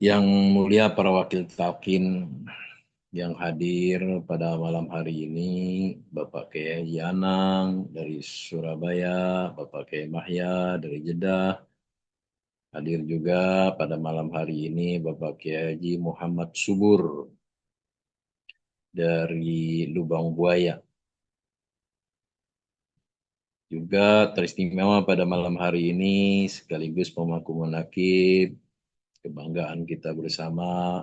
Yang mulia para wakil talqin yang hadir pada malam hari ini, Bapak Kiai Yanang dari Surabaya, Bapak Kiai Mahya dari Jeddah, hadir juga pada malam hari ini Bapak Kiai Haji Muhammad Subur dari Lubang Buaya. Juga teristimewa pada malam hari ini sekaligus pemangku manaqib, kebanggaan kita bersama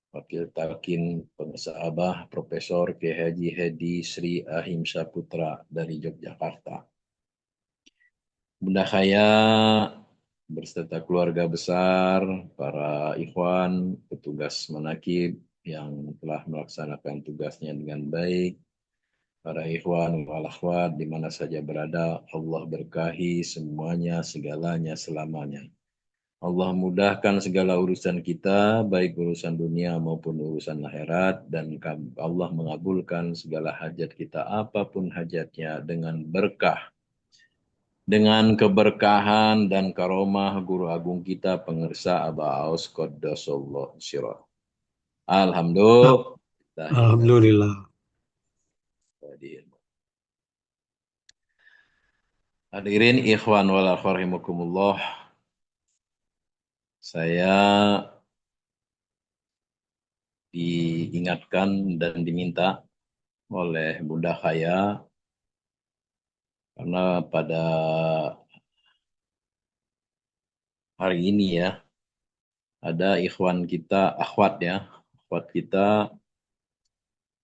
Wakil Talqin Pengesabah Profesor Kiai Haji Hedi Sri Ahimsa Putra dari Yogyakarta. Bunda Khaya berserta keluarga besar, para ikhwan, petugas manaqib yang telah melaksanakan tugasnya dengan baik, para ikhwan wal akhwat di mana saja berada, Allah berkahi semuanya, segalanya, selamanya. Allah mudahkan segala urusan kita, baik urusan dunia maupun urusan akhirat, dan Allah mengabulkan segala hajat kita, apapun hajatnya, dengan berkah, dengan keberkahan dan karomah guru agung kita, pengersa Aba Aus Qaddasallahu Sirah. Alhamdulillah. Alhamdulillah. Hadirin ikhwan wal akhwat rahimakumullah. Saya diingatkan dan diminta oleh Bunda Khaya karena pada hari ini ya ada ikhwan kita, akhwat kita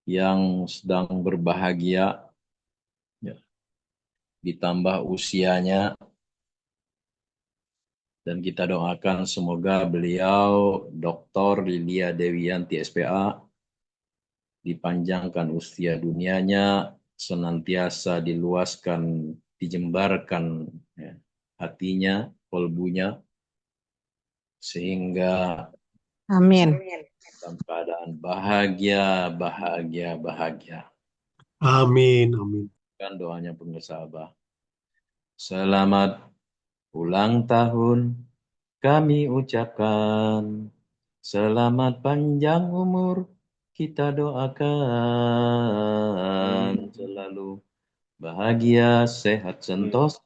yang sedang berbahagia ya, ditambah usianya, dan kita doakan semoga beliau Dr. Lilia Dewiyanti SPA dipanjangkan usia dunianya, senantiasa diluaskan, dijembarkan ya, hatinya, kolbunya, sehingga Amin. dalam keadaan bahagia, bahagia, bahagia. Amin. Amin. Kan doanya pengesabah. Selamat ulang tahun kami ucapkan. Selamat panjang umur kita doakan. Selalu bahagia, sehat, sentosa.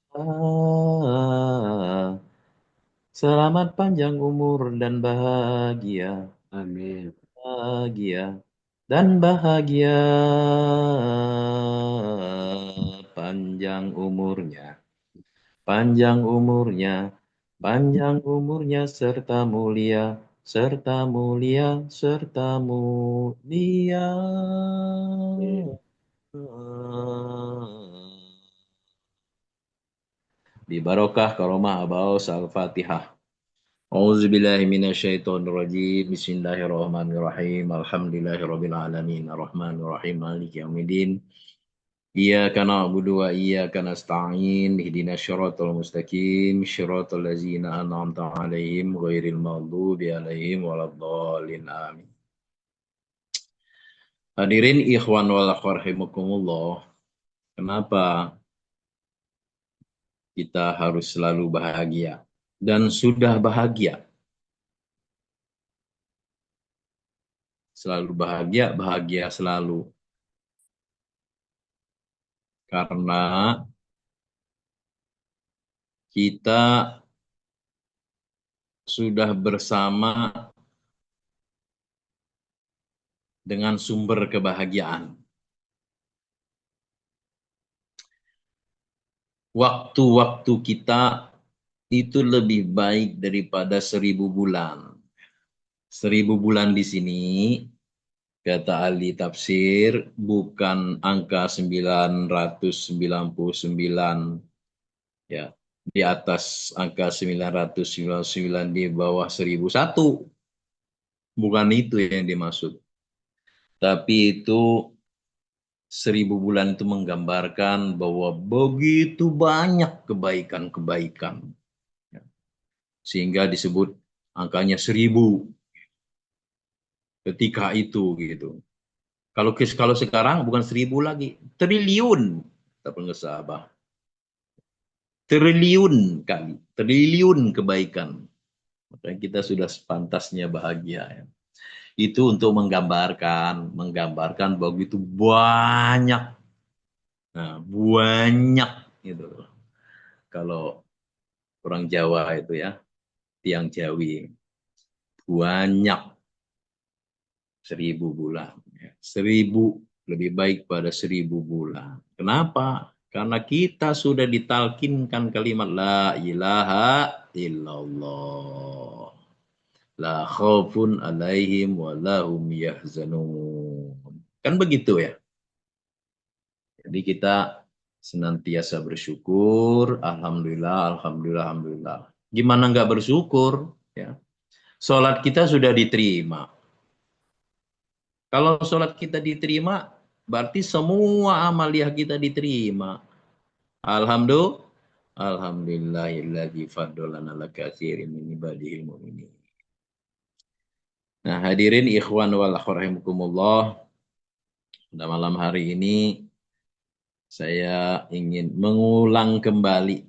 Selamat panjang umur dan bahagia. Amin. Bahagia dan bahagia, panjang umurnya, panjang umurnya, panjang umurnya serta mulia, serta mulia, serta mulia. Di barokah karomah abaus al-fatihah. A'udzubillahi minasyaitonirrajim. Bismillahirrahmanirrahim. Alhamdulillahirabbil alamin. Arrahmanirrahim. Maliki yaumiddin. Iyyaka na'budu wa iyyaka nasta'in. Ihdinas syiratal mustaqim. Syiratal ladzina an'amta 'alaihim ghairil maghdubi 'alaihim waladdallin. Amin. Hadirin ikhwan wal akhwat rahimakumullah. Kenapa kita harus selalu bahagia? Dan sudah bahagia. Selalu bahagia, bahagia selalu. Karena kita sudah bersama dengan sumber kebahagiaan. Waktu-waktu kita itu lebih baik daripada 1000 bulan. 1000 bulan di sini, kata ahli tafsir, bukan angka 999, ya, di atas angka 999, di bawah 1001. Bukan itu yang dimaksud. Tapi itu 1000 bulan itu menggambarkan bahwa begitu banyak kebaikan-kebaikan. Sehingga disebut angkanya 1000 ketika itu gitu. Kalau sekarang bukan 1000 lagi, triliun. Kita pengesabah. Triliun kali, triliun kebaikan. Makanya kita sudah sepantasnya bahagia ya. Itu untuk menggambarkan begitu banyak, nah, banyak gitu. Kalau orang Jawa itu ya, tiang Jawi, banyak 1.000 bulan. Ya. 1.000 lebih baik pada 1.000 bulan. Kenapa? Karena kita sudah ditalkinkan kalimat la ilaha illallah. La khaufun alaihim wa lahum yahzanun. Kan begitu ya. Jadi kita senantiasa bersyukur, alhamdulillah, alhamdulillah, alhamdulillah. Gimana nggak bersyukur? Ya. Sholat kita sudah diterima. Kalau sholat kita diterima, berarti semua amaliah kita diterima. Alhamdulillah, alhamdulillahilladzi faddalana ala katsirin min ibadihil mu'minin. Nah, hadirin ikhwan wal akhwat rahimakumullah, pada malam hari ini saya ingin mengulang kembali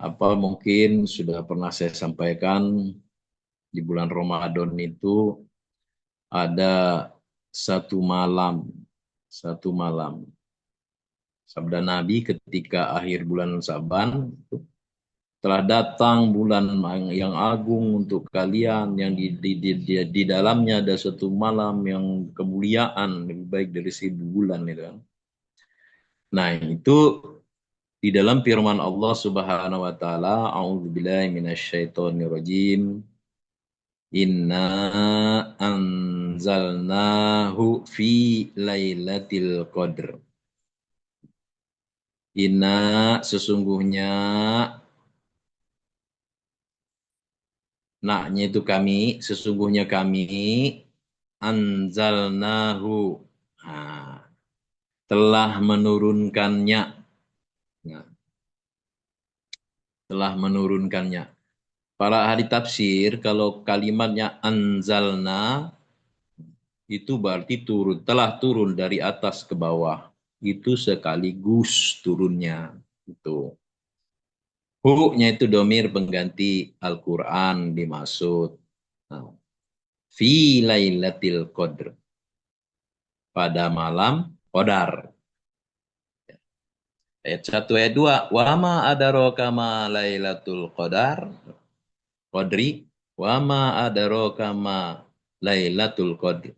apa mungkin sudah pernah saya sampaikan di bulan Ramadan itu ada satu malam sabda Nabi ketika akhir bulan Saban, telah datang bulan yang agung untuk kalian, yang di dalamnya ada satu malam yang kemuliaan lebih baik dari 1.000 bulan itu kan. Nah, itu di dalam firman Allah Subhanahu wa taala, a'udzubillahi minasyaitonirrajim. Inna anzalnahu fi lailatul qadr. Inna sesungguhnya, naknya itu kami, sesungguhnya kami, anzalnahu, nah, telah menurunkannya. Nah, telah menurunkannya. Para ahli tafsir, kalau kalimatnya anzalna, itu berarti turun, telah turun dari atas ke bawah. Itu sekaligus turunnya. Itu. Hu-nya itu domir pengganti Al-Quran dimaksud. Nah, fi lailatul qadr. Pada malam qadar. Ayat 1, ayat 2. Wa ma adaraka ma lailatul qadar. Qadri. Wa ma adaraka ma lailatul qadr.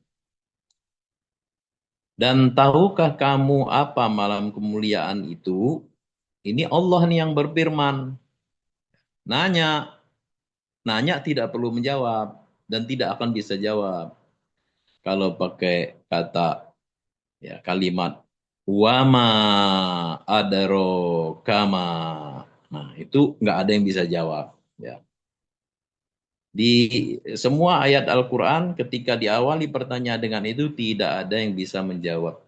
Dan tahukah kamu apa malam kemuliaan itu? Ini Allah nih yang berfirman. Nanya tidak perlu menjawab dan tidak akan bisa jawab. Kalau pakai kata ya kalimat wama adaro kama, nah itu nggak ada yang bisa jawab. Ya. Di semua ayat Al-Quran ketika diawali pertanyaan dengan itu tidak ada yang bisa menjawab.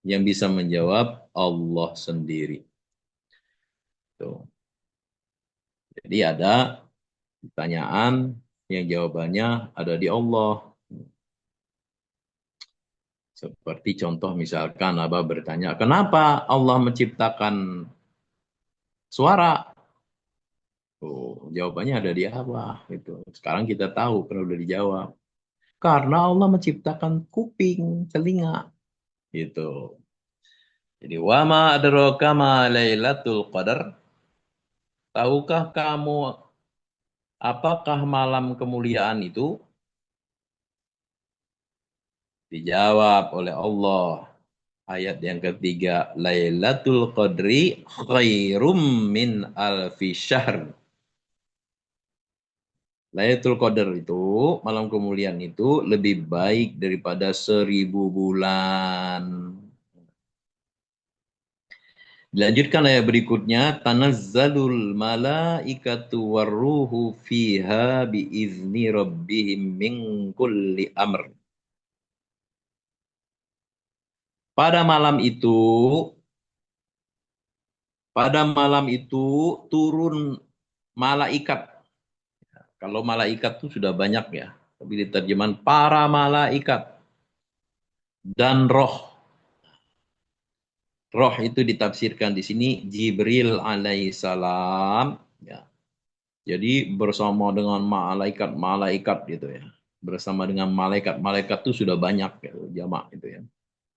Yang bisa menjawab Allah sendiri. Tuh. Jadi ada pertanyaan yang jawabannya ada di Allah. Seperti contoh misalkan Abah bertanya, kenapa Allah menciptakan suara? Oh, jawabannya ada di Abah. Gitu. Sekarang kita tahu kalau udah dijawab. Karena Allah menciptakan kuping, telinga. Gitu. Jadi wama adraka ma lailatul qadar. Tahukah kamu apakah malam kemuliaan itu? Dijawab oleh Allah. Ayat yang ketiga, Lailatul Qadri khairum min alfi syahr. Lailatul Qadar itu, malam kemuliaan itu lebih baik daripada 1.000 bulan. Dilanjutkan ayat berikutnya, Tanazzalul malaikatu warruhu fiha biizni rabbihim min kulli amr. Pada malam itu turun malaikat. Kalau malaikat itu sudah banyak ya, tapi diterjemahan para malaikat dan roh. Roh itu ditafsirkan di sini Jibril alaihissalam. Ya. Jadi bersama dengan malaikat-malaikat gitu ya. Bersama dengan malaikat-malaikat itu sudah banyak gitu, jamak itu ya.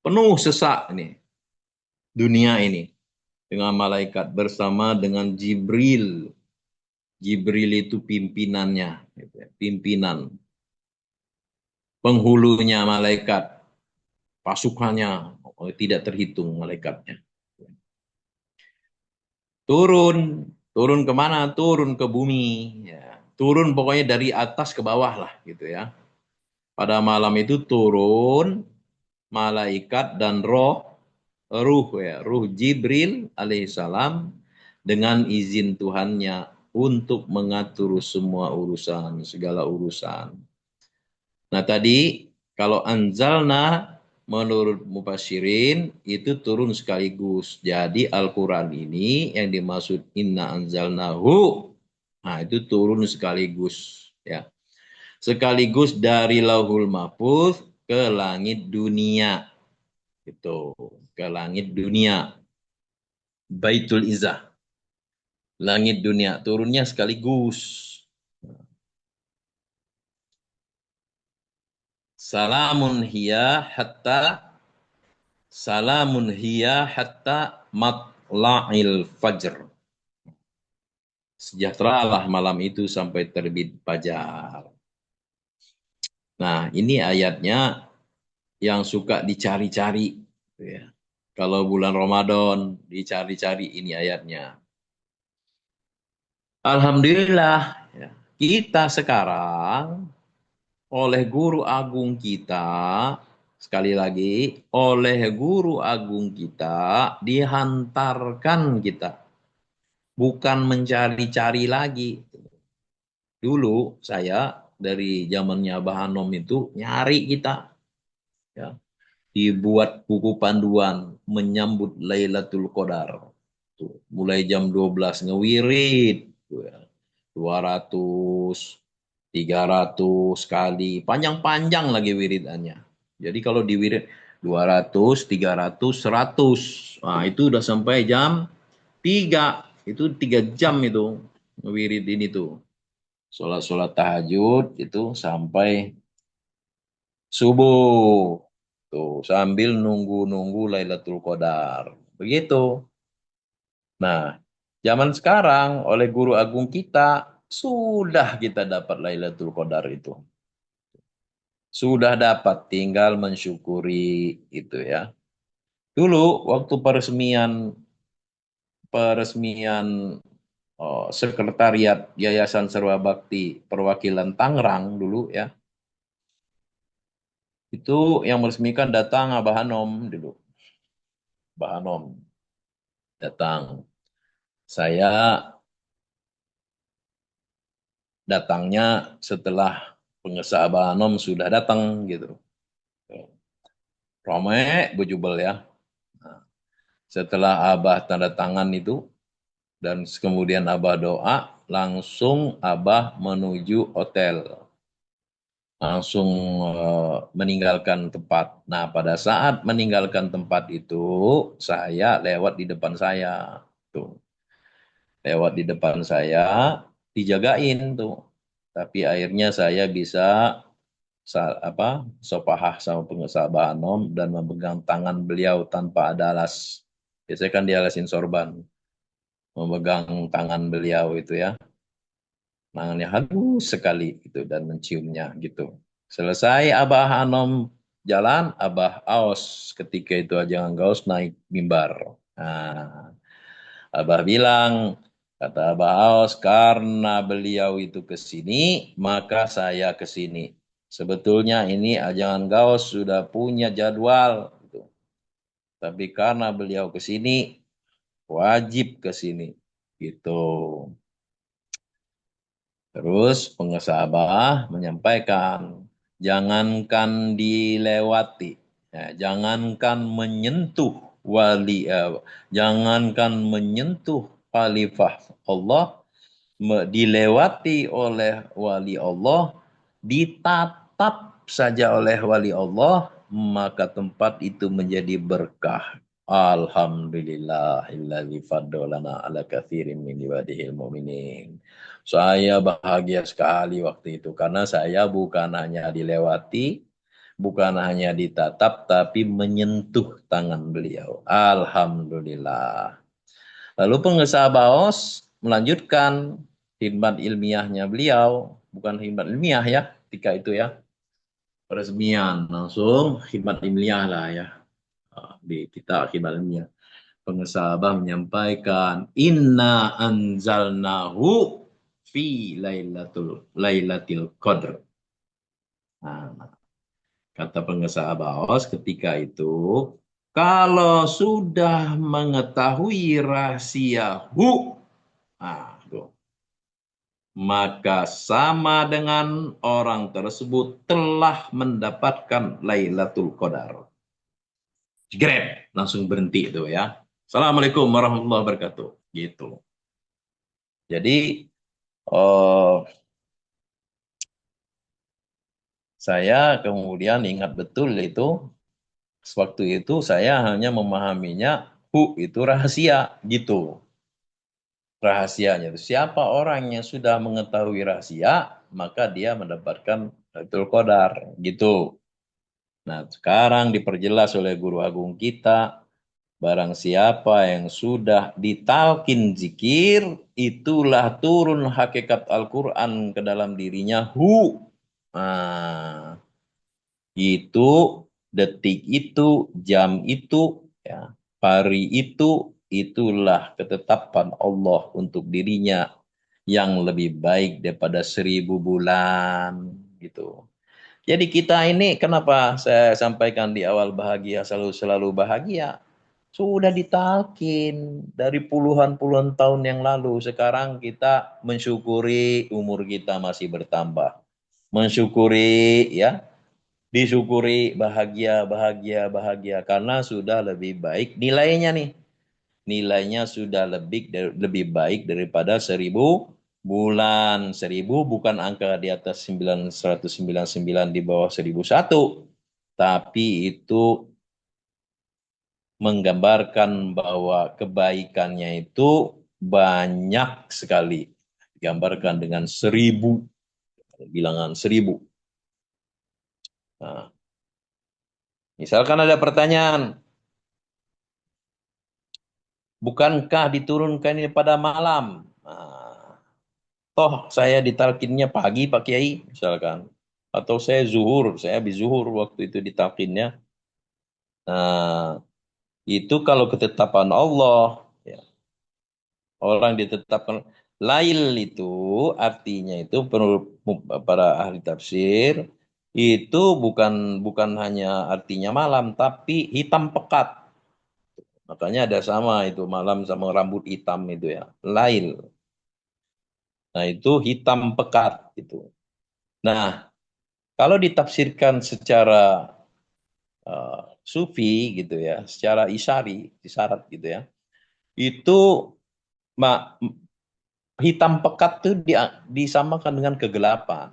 Penuh sesak ini dunia ini dengan malaikat bersama dengan Jibril. Jibril itu pimpinannya, gitu ya. Pimpinan, penghulunya malaikat, pasukannya tidak terhitung malaikatnya. Turun, turun kemana? Turun ke bumi. Ya. Turun pokoknya dari atas ke bawah lah, gitu ya. Pada malam itu turun malaikat dan ruh Jibril alaihissalam dengan izin Tuhannya untuk mengatur semua urusan, segala urusan. Nah tadi kalau anzalna menurut mufassirin itu turun sekaligus. Jadi Al-Quran ini yang dimaksud inna anzalnahu, nah itu turun sekaligus. Ya. Sekaligus dari Lauhul Mahfuz ke langit dunia. Itu ke langit dunia. Baitul Izzah. Langit dunia turunnya sekaligus. Salamun hiya hatta matla'il fajr. Sejahteralah malam itu sampai terbit fajar. Nah, ini ayatnya yang suka dicari-cari. Ya. Kalau bulan Ramadan, dicari-cari ini ayatnya. Alhamdulillah, ya, kita sekarang oleh guru agung kita, sekali lagi, oleh guru agung kita, dihantarkan kita. Bukan mencari-cari lagi. Dulu saya dari zamannya Abah Hanom itu nyari kita. Ya. Dibuat buku panduan menyambut Lailatul Qadar. Tuh, mulai jam 12 ngewirid. Tuh ya. 200, 300 kali. Panjang-panjang lagi wiridannya. Jadi kalau diwirid 200, 300, 100. Nah, itu udah sampai jam 3. Itu 3 jam itu ngewirid ini tuh. Sholat-sholat tahajud itu sampai subuh. Tuh, sambil nunggu-nunggu Lailatul Qadar. Begitu. Nah, zaman sekarang oleh guru agung kita sudah kita dapat Lailatul Qadar itu. Sudah dapat, tinggal mensyukuri itu ya. Dulu waktu peresmian peresmian sekretariat Yayasan Serwa Bakti Perwakilan Tangerang dulu ya. Itu yang meresmikan datang Abah Hanom dulu. Abah Hanom datang. Saya datangnya setelah pengesah Abah Hanom sudah datang gitu. Rame bejubel ya. Nah, setelah Abah tanda tangan itu dan kemudian Abah doa, langsung Abah menuju hotel. Langsung meninggalkan tempat. Nah, pada saat meninggalkan tempat itu, saya lewat di depan saya. Tuh. Lewat di depan saya, dijagain tuh. Tapi akhirnya saya bisa sopahah sama pengusaha Bahanom dan memegang tangan beliau tanpa ada alas. Biasanya kan dialasin sorban. Memegang tangan beliau itu ya. Tangannya halus sekali gitu dan menciumnya gitu. Selesai Abah Hanom jalan, Abah Aus ketika itu Jangan Gaus naik mimbar. Nah, Abah bilang, kata Abah Aus, karena beliau itu ke sini, maka saya ke sini. Sebetulnya ini Jangan Gaus sudah punya jadwal. Gitu. Tapi karena beliau ke sini, wajib ke sini. Gitu. Terus pengesabah menyampaikan, jangankan dilewati, ya, jangankan menyentuh jangankan menyentuh khalifah Allah, dilewati oleh wali Allah, ditatap saja oleh wali Allah, maka tempat itu menjadi berkah. Alhamdulillahilladzi faddalana ala katsirin min ibadihil mu'minin. Saya bahagia sekali waktu itu karena saya bukan hanya dilewati, bukan hanya ditatap, tapi menyentuh tangan beliau. Alhamdulillah. Lalu pengusaha Baos melanjutkan khidmat ilmiahnya beliau, bukan khidmat ilmiah ya, ketika itu ya, peresmian langsung khidmat ilmiah lah ya. Di kita khidmat ilmiah. Pengesabah menyampaikan inna anzalnahu fi lailatul qadr. Nah, kata pengesah Baos ketika itu, kalau sudah mengetahui rahasia tuh, maka sama dengan orang tersebut telah mendapatkan Lailatul Qadar. Grab, langsung berhenti itu ya. Assalamualaikum warahmatullahi wabarakatuh. Gitu. Jadi, saya kemudian ingat betul itu, waktu itu saya hanya memahaminya, itu rahasia, gitu. Rahasianya. Siapa orang yang sudah mengetahui rahasia, maka dia mendapatkan Lailatul Qadar, gitu. Nah, sekarang diperjelas oleh guru agung kita, barang siapa yang sudah ditalkin zikir, itulah turun hakikat Al-Quran ke dalam dirinya. Nah, itu, detik itu, jam itu, ya, hari itu, itulah ketetapan Allah untuk dirinya yang lebih baik daripada 1000 bulan. Gitu. Jadi kita ini, kenapa saya sampaikan di awal bahagia, selalu bahagia. Sudah ditalkin dari puluhan-puluhan tahun yang lalu. Sekarang kita mensyukuri umur kita masih bertambah. Mensyukuri ya, disyukuri bahagia karena sudah lebih baik nilainya nih. Nilainya sudah lebih baik daripada 1000 bulan. 1000 bukan angka di atas 999 di bawah 1001. Tapi itu menggambarkan bahwa kebaikannya itu banyak sekali. Digambarkan dengan 1000. Bilangan 1000. Nah, misalkan ada pertanyaan, bukankah diturunkan ini pada malam? Nah, toh saya ditalkinnya pagi Pak Kiai, misalkan. Atau saya habis zuhur waktu itu ditalkinnya. Nah, itu kalau ketetapan Allah, ya, orang ditetapkan. Lail itu artinya itu para ahli tafsir itu bukan hanya artinya malam, tapi hitam pekat. Makanya ada sama itu malam sama rambut hitam itu ya, lail. Nah itu hitam pekat itu. Nah kalau ditafsirkan secara sufi gitu ya, secara isyarat gitu ya, itu hitam pekat itu disamakan dengan kegelapan.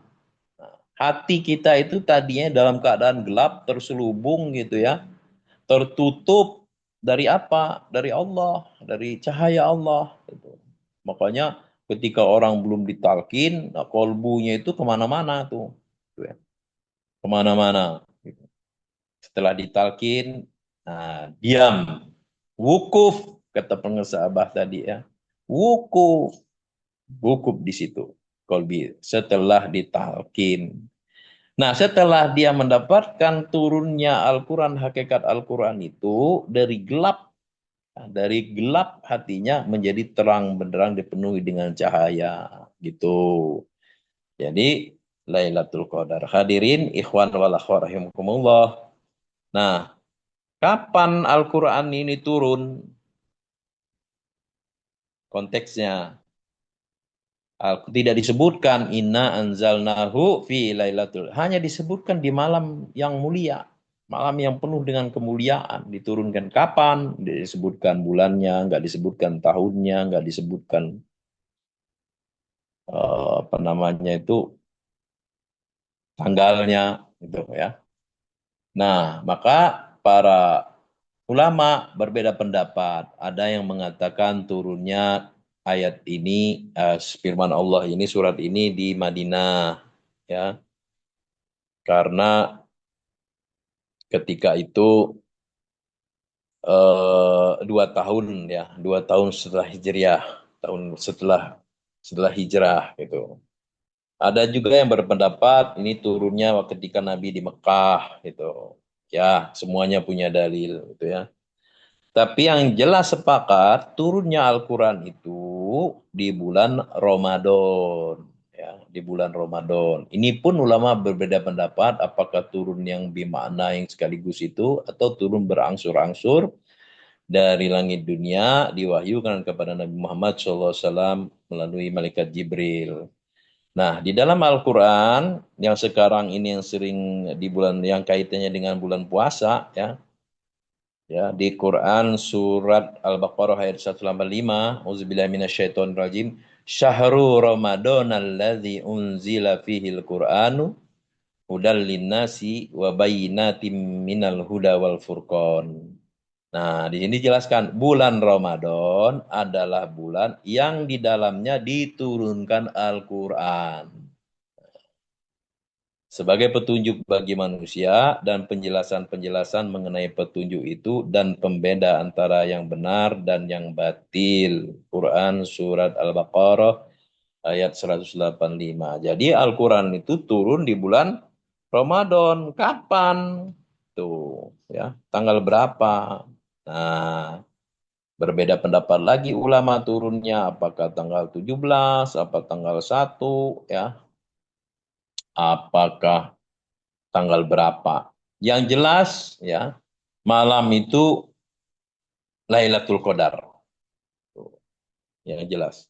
Nah, hati kita itu tadinya dalam keadaan gelap, terselubung gitu ya, tertutup dari apa? Dari Allah, dari cahaya Allah. Gitu. Makanya ketika orang belum ditalkin, nah, kolbunya itu kemana-mana tuh. Gitu ya. Kemana-mana. Gitu. Setelah ditalkin, nah, diam. Wukuf, kata pengesabah tadi ya. Wukuf. Wukuf di situ. Kolbi. Setelah ditalkin. Nah, setelah dia mendapatkan turunnya Al-Quran, hakikat Al-Quran itu dari gelap hatinya menjadi terang benderang dipenuhi dengan cahaya gitu. Jadi Lailatul Qadar. Hadirin ikhwan wal akhwat rahimakumullah. Nah, kapan Al-Quran ini turun? Konteksnya tidak disebutkan inna anzalnahu fi lailatul, hanya disebutkan di malam yang mulia, malam yang penuh dengan kemuliaan. Diturunkan kapan, disebutkan bulannya, nggak disebutkan tahunnya, nggak disebutkan apa namanya itu tanggalnya gitu ya. Nah maka para ulama berbeda pendapat. Ada yang mengatakan turunnya ayat ini, firman Allah ini, surat ini di Madinah, ya, karena ketika itu 2 tahun ya, 2 tahun setelah hijriah, tahun setelah hijrah gitu. Ada juga yang berpendapat ini turunnya ketika Nabi di Mekah gitu. Ya, semuanya punya dalil gitu ya. Tapi yang jelas sepakat turunnya Al-Quran itu di bulan Ramadan. Ya, di bulan Ramadan. Ini pun ulama berbeda pendapat apakah turun yang bermakna yang sekaligus itu atau turun berangsur-angsur dari langit dunia diwahyukan kepada Nabi Muhammad SAW melalui malaikat Jibril. Nah, di dalam Al-Quran yang sekarang ini yang sering di bulan yang kaitannya dengan bulan puasa ya, ya di Quran surat Al-Baqarah ayat 185, auzubillahi minasyaitonirrajim, syahrul ramadan alladzi unzila fihil qur'anu hudal linnasi wa bayyinatim minal huda wal furqan. Nah, di sini jelaskan bulan Ramadan adalah bulan yang di dalamnya diturunkan Al-Quran sebagai petunjuk bagi manusia dan penjelasan-penjelasan mengenai petunjuk itu dan pembeda antara yang benar dan yang batil. Quran surat Al-Baqarah ayat 185. Jadi Al-Quran itu turun di bulan Ramadan. Kapan? Tuh, ya. Tanggal berapa? Nah, berbeda pendapat lagi ulama turunnya apakah tanggal 17, apa tanggal 1, ya. Apakah tanggal berapa? Yang jelas ya, malam itu Lailatul Qadar. Yang jelas.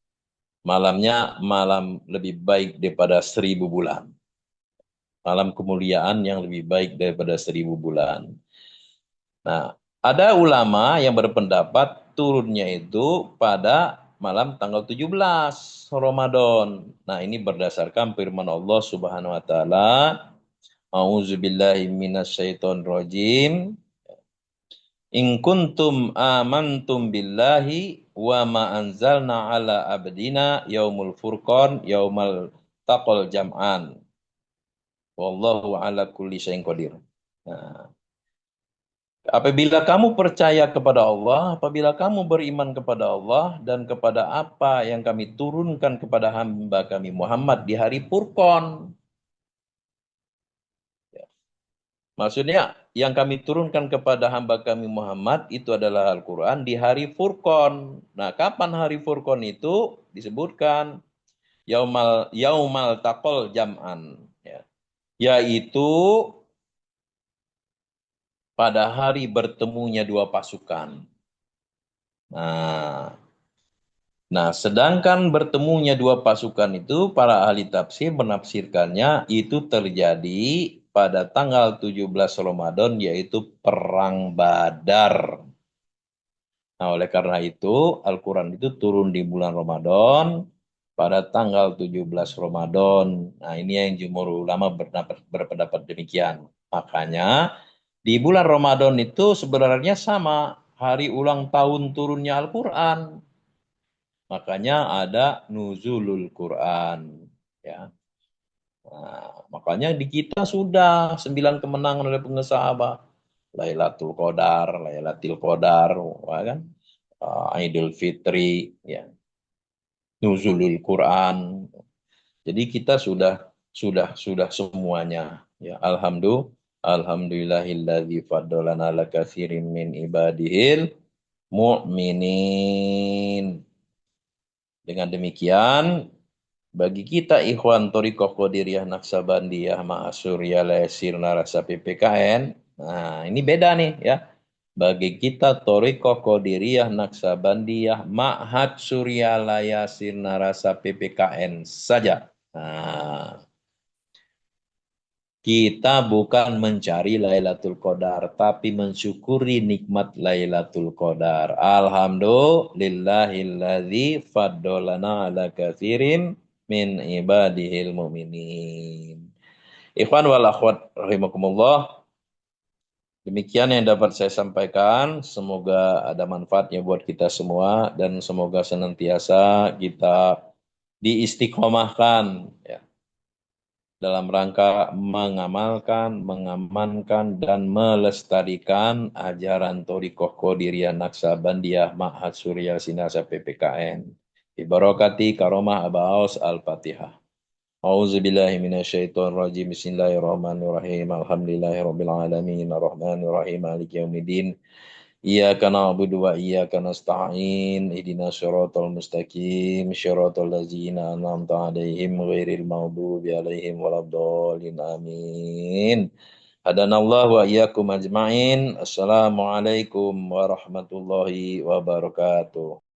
Malamnya malam lebih baik daripada 1000 bulan. Malam kemuliaan yang lebih baik daripada 1000 bulan. Nah, ada ulama yang berpendapat turunnya itu pada malam tanggal 17 Ramadan. Nah, ini berdasarkan firman Allah Subhanahu wa taala, A'udzubillahi minasyaitonirrajim. In kuntum amantum billahi wa ma anzalna ala abdina yaumul furqan yaumal taqal jam'an. Wallahu ala kulli syai'in qadir. Nah, apabila kamu percaya kepada Allah, apabila kamu beriman kepada Allah dan kepada apa yang kami turunkan kepada hamba kami Muhammad di hari Furqan. Maksudnya yang kami turunkan kepada hamba kami Muhammad itu adalah Al-Quran di hari Furqan. Nah, kapan hari Furqan itu disebutkan? Yaumal taqol jam'an. Ya. Yaitu pada hari bertemunya dua pasukan. Nah, sedangkan bertemunya dua pasukan itu para ahli tafsir menafsirkannya itu terjadi pada tanggal 17 Ramadan yaitu Perang Badar. Nah, oleh karena itu Al-Quran itu turun di bulan Ramadan pada tanggal 17 Ramadan. Nah, ini yang jumhur ulama berpendapat demikian. Makanya di bulan Ramadan itu sebenarnya sama hari ulang tahun turunnya Al-Quran. Makanya ada nuzulul Quran. Ya. Nah, makanya di kita sudah 9 kemenangan oleh pengusaha Lailatul Qadar, Lailatul Qadar, kan? Idul Fitri, ya, nuzulul Quran. Jadi kita sudah semuanya. Ya, alhamdulillahilladzi faddalana ala katsirin min ibadihil mu'minin. Dengan demikian, bagi kita ikhwan Thoriqah Qadiriyah Naksabandiyah Ma'asurya Lesir Narasa PPKN, nah ini beda nih ya. Bagi kita Thoriqah Qadiriyah Naksabandiyah Ma'had Surya Layasir Narasa PPKN saja. Nah, kita bukan mencari Lailatul Qadar, tapi mensyukuri nikmat Lailatul Qadar. Alhamdulillahilladzi faddalana ala katsirin min ibadihil mu'minin. Ikhwan wal akhwat rahimakumullah. Demikian yang dapat saya sampaikan. Semoga ada manfaatnya buat kita semua dan semoga senantiasa kita diistiqomahkan ya, dalam rangka mengamalkan, mengamankan, dan melestarikan ajaran Thariqah Qadiriyah Naksabandiyah Ma'had Surya Sinasa PPKN. Ibarakati karomah Aba Aus Al-Fatihah. A'udzubillahi minasyaitonirrajim. Bismillahirrahmanirrahim. Alhamdulillahirabbil alamin. Arrahmanirrahim. Maliki yaumiddin. Iyyaka na'budu wa iyyaka nasta'in. Ihdinas shiratal mustaqim. Shiratal ladzina an'amta 'alaihim ghairil maghdubi 'alaihim waladdallin. Amin. Hadanallahu wa iyyakum ajmain. Assalamualaikum warahmatullahi wabarakatuh.